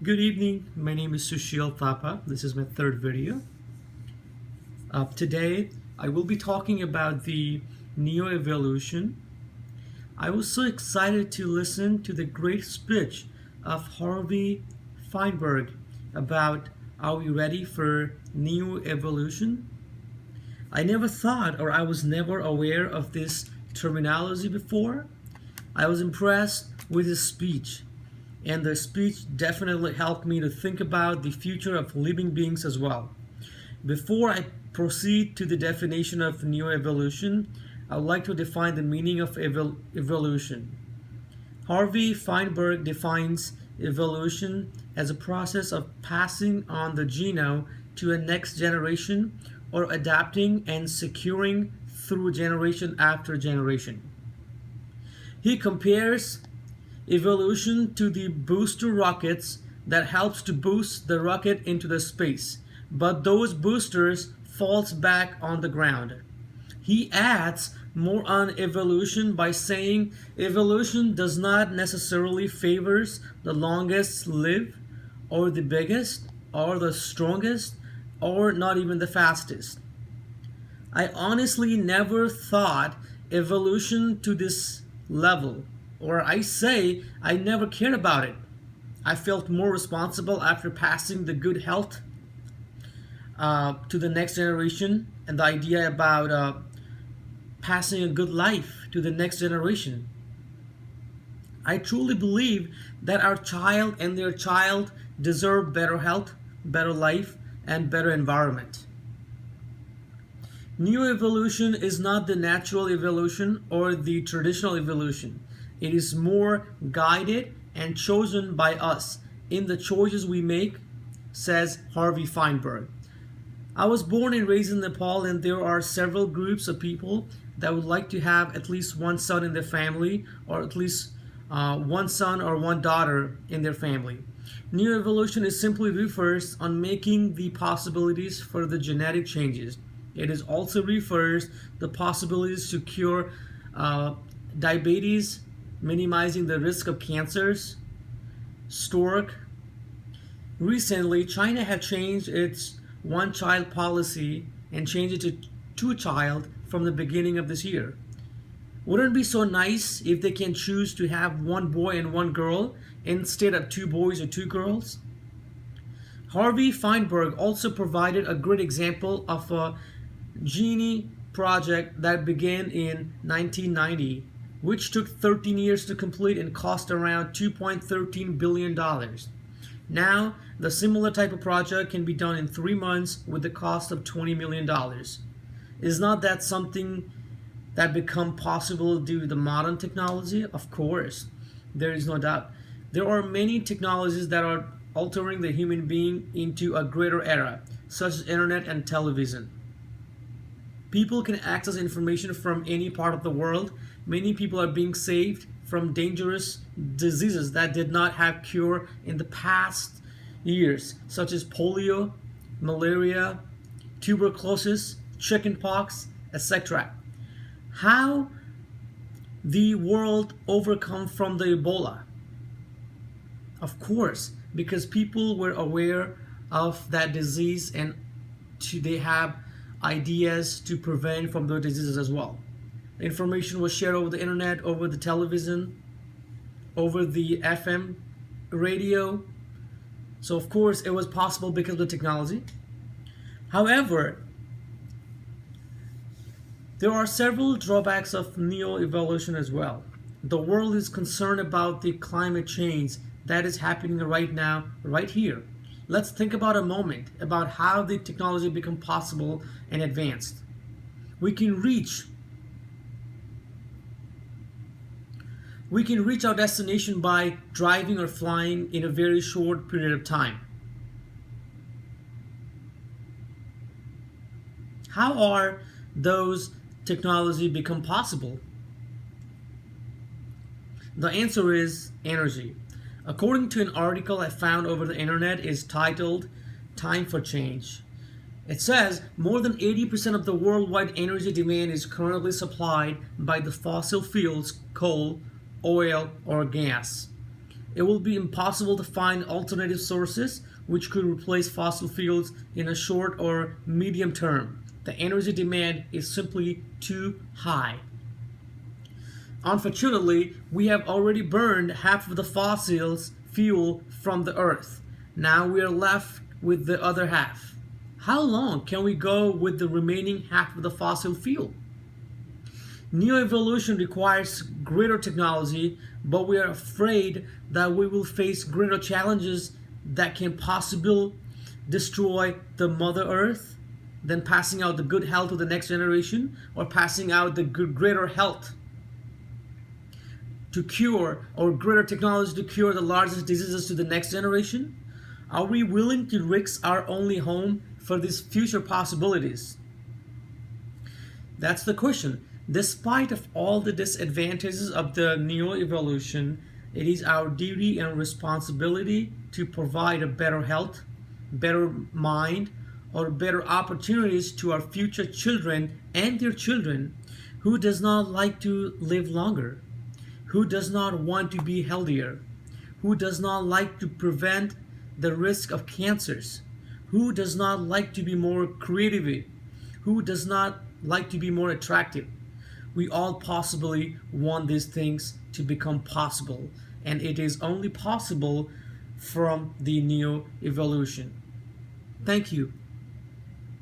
Good evening, my name is Sushil Thapa. This is my third video. Today, I will be talking about the neo-evolution. I was so excited to listen to the great speech of Harvey Feinberg about are we ready for neo-evolution? I never thought or I was never aware of this terminology before. I was impressed with his speech, and the speech definitely helped me to think about the future of living beings as well. Before I proceed to the definition of neo-evolution, I would like to define the meaning of evolution. Harvey Feinberg defines evolution as a process of passing on the genome to a next generation or adapting and securing through generation after generation. He compares evolution to the booster rockets that helps to boost the rocket into the space, but those boosters falls back on the ground. He adds more on evolution by saying evolution does not necessarily favors the longest live or the biggest or the strongest or not even the fastest. I honestly never thought evolution to this level, or I say I never cared about it. I felt more responsible after passing the good health to the next generation and the idea about passing a good life to the next generation. I truly believe that our child and their child deserve better health, better life, and better environment. New evolution is not the natural evolution or the traditional evolution. It is more guided and chosen by us in the choices we make, says Harvey Feinberg. I was born and raised in Nepal, and there are several groups of people that would like to have at least one son in their family, or at least one son or one daughter in their family. New evolution is simply refers on making the possibilities for the genetic changes. It is also refers the possibilities to cure diabetes, minimizing the risk of cancers, stroke. Recently, China had changed its one-child policy and changed it to two-child from the beginning of this year. Wouldn't it be so nice if they can choose to have one boy and one girl instead of two boys or two girls? Harvey Feinberg also provided a great example of a Genie project that began in 1990, which took 13 years to complete and cost around $2.13 billion. Now, the similar type of project can be done in 3 months with the cost of $20 million. Is not that something that become possible due to the modern technology? Of course, there is no doubt. There are many technologies that are altering the human being into a greater era, such as internet and television. People can access information from any part of the world. Many people are being saved from dangerous diseases that did not have cure in the past years, such as polio, malaria, tuberculosis, chickenpox, etc. How the world overcome from the Ebola? Of course, because people were aware of that disease and they have ideas to prevent from those diseases as well. Information was shared over the internet, over the television, over the FM radio. So of course it was possible because of the technology. However, there are several drawbacks of neo-evolution as well. The world is concerned about the climate change that is happening right now, right here. Let's think about a moment about how the technology become possible and advanced. We can reach our destination by driving or flying in a very short period of time. How are those technology become possible? The answer is energy. According to an article I found over the internet is titled Time for Change. It says more than 80% of the worldwide energy demand is currently supplied by the fossil fuels, coal, oil, or gas. it will be impossible to find alternative sources which could replace fossil fuels in a short or medium term. The energy demand is simply too high. Unfortunately, we have already burned half of the fossils fuel from the earth. Now we are left with the other half. How long can we go with the remaining half of the fossil fuel? Neoevolution requires greater technology, but we are afraid that we will face greater challenges that can possibly destroy the Mother Earth than passing out the good health to the next generation, or passing out the greater health to cure, or greater technology to cure the largest diseases to the next generation? Are we willing to risk our only home for these future possibilities? That's the question. Despite of all the disadvantages of the neo-evolution, it is our duty and responsibility to provide a better health, better mind, or better opportunities to our future children and their children. Who does not like to live longer? Who does not want to be healthier? Who does not like to prevent the risk of cancers? Who does not like to be more creative? Who does not like to be more attractive? We all possibly want these things to become possible, and it is only possible from the neo-evolution. Thank you.